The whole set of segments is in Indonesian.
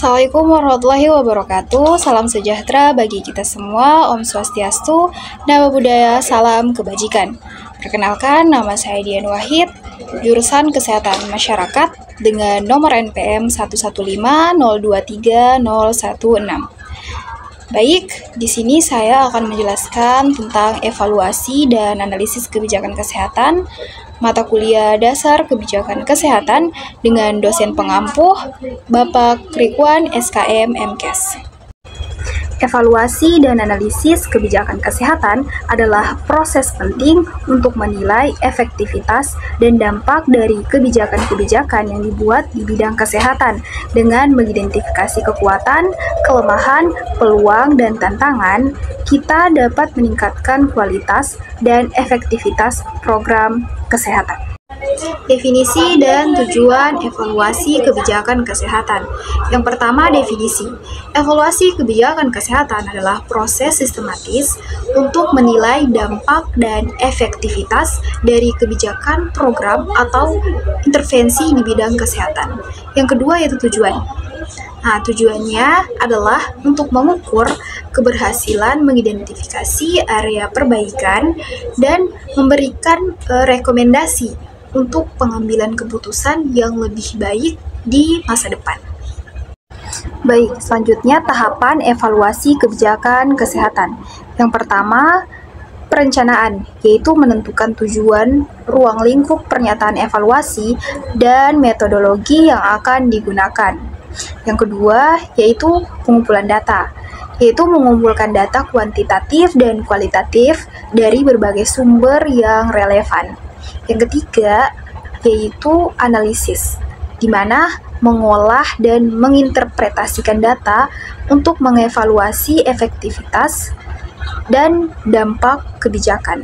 Assalamualaikum warahmatullahi wabarakatuh. Salam sejahtera bagi kita semua. Om Swastiastu, Namo Buddhaya, salam kebajikan. Perkenalkan, nama saya Dian Wahid, jurusan Kesehatan Masyarakat dengan nomor NPM 115023016. Baik, di sini saya akan menjelaskan tentang evaluasi dan analisis kebijakan kesehatan mata kuliah dasar kebijakan kesehatan dengan dosen pengampuh Bapak Krikwan SKM MKes. Evaluasi dan analisis kebijakan kesehatan adalah proses penting untuk menilai efektivitas dan dampak dari kebijakan-kebijakan yang dibuat di bidang kesehatan dengan mengidentifikasi kekuatan, kelemahan, peluang, dan tantangan. Kita dapat meningkatkan kualitas dan efektivitas program kesehatan. Definisi dan tujuan evaluasi kebijakan kesehatan. Yang pertama, definisi. Evaluasi kebijakan kesehatan adalah proses sistematis untuk menilai dampak dan efektivitas dari kebijakan, program, atau intervensi di bidang kesehatan. Yang kedua yaitu tujuan. Tujuannya adalah untuk mengukur keberhasilan mengidentifikasi area perbaikan dan memberikan rekomendasi untuk pengambilan keputusan yang lebih baik di masa depan. Baik, selanjutnya tahapan evaluasi kebijakan kesehatan. Yang pertama, perencanaan, yaitu menentukan tujuan, ruang lingkup pernyataan evaluasi, dan metodologi yang akan digunakan. Yang kedua, yaitu pengumpulan data, yaitu mengumpulkan data kuantitatif dan kualitatif dari berbagai sumber yang relevan. Yang ketiga, yaitu analisis, di mana mengolah dan menginterpretasikan data untuk mengevaluasi efektivitas dan dampak kebijakan.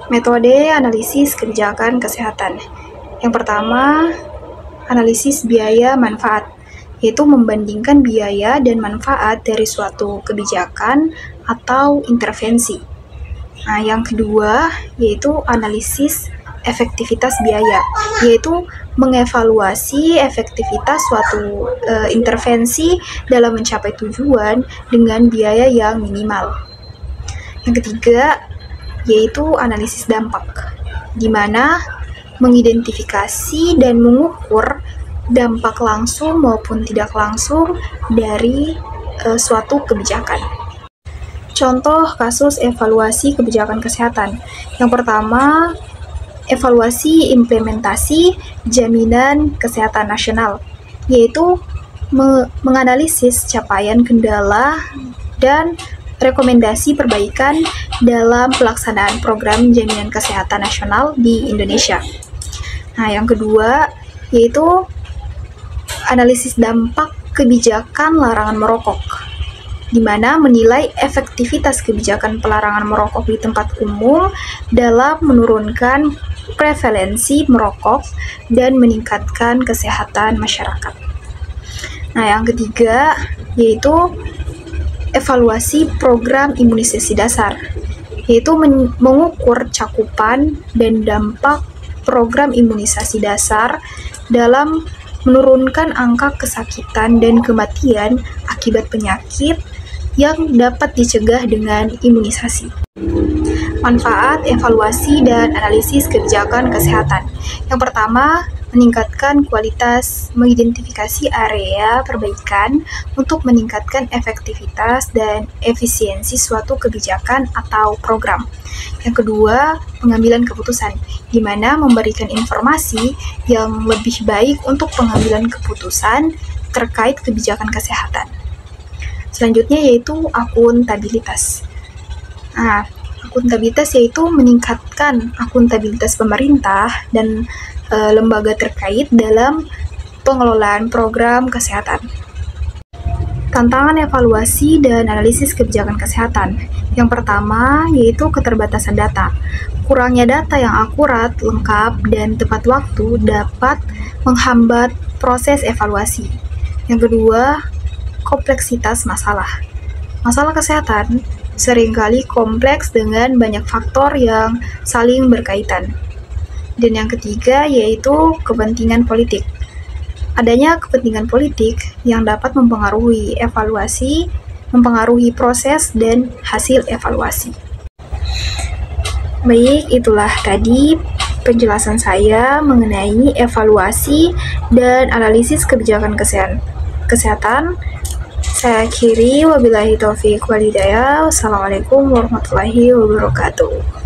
Metode analisis kebijakan kesehatan. Yang pertama, analisis biaya manfaat, yaitu membandingkan biaya dan manfaat dari suatu kebijakan atau intervensi. Yang kedua, yaitu analisis efektivitas biaya, yaitu mengevaluasi efektivitas suatu intervensi dalam mencapai tujuan dengan biaya yang minimal. Yang ketiga, yaitu analisis dampak, di mana mengidentifikasi dan mengukur dampak langsung maupun tidak langsung dari suatu kebijakan. Contoh kasus evaluasi kebijakan kesehatan. Yang pertama, evaluasi implementasi jaminan kesehatan nasional, yaitu menganalisis capaian kendala dan rekomendasi perbaikan dalam pelaksanaan program jaminan kesehatan nasional di Indonesia. Yang kedua, yaitu analisis dampak kebijakan larangan merokok, di mana menilai efektivitas kebijakan pelarangan merokok di tempat umum dalam menurunkan prevalensi merokok dan meningkatkan kesehatan masyarakat. Yang ketiga, yaitu evaluasi program imunisasi dasar, yaitu mengukur cakupan dan dampak program imunisasi dasar dalam menurunkan angka kesakitan dan kematian akibat penyakit yang dapat dicegah dengan imunisasi. Manfaat, evaluasi, dan analisis kebijakan kesehatan. Yang pertama, meningkatkan kualitas mengidentifikasi area perbaikan untuk meningkatkan efektivitas dan efisiensi suatu kebijakan atau program. Yang kedua, pengambilan keputusan, di mana memberikan informasi yang lebih baik untuk pengambilan keputusan terkait kebijakan kesehatan. Selanjutnya yaitu akuntabilitas. Akuntabilitas yaitu meningkatkan akuntabilitas pemerintah dan lembaga terkait dalam pengelolaan program kesehatan. Tantangan evaluasi dan analisis kebijakan kesehatan. Yang pertama yaitu keterbatasan data. Kurangnya data yang akurat, lengkap, dan tepat waktu dapat menghambat proses evaluasi. Yang kedua, kompleksitas masalah. Masalah kesehatan seringkali kompleks dengan banyak faktor yang saling berkaitan. Dan yang ketiga yaitu kepentingan politik. adanya kepentingan politik yang dapat mempengaruhi proses dan hasil evaluasi. Baik, itulah tadi penjelasan saya mengenai evaluasi dan analisis kebijakan kesehatan. Saya akhiri, wabillahi taufiq wal hidayah. Wassalamualaikum warahmatullahi wabarakatuh.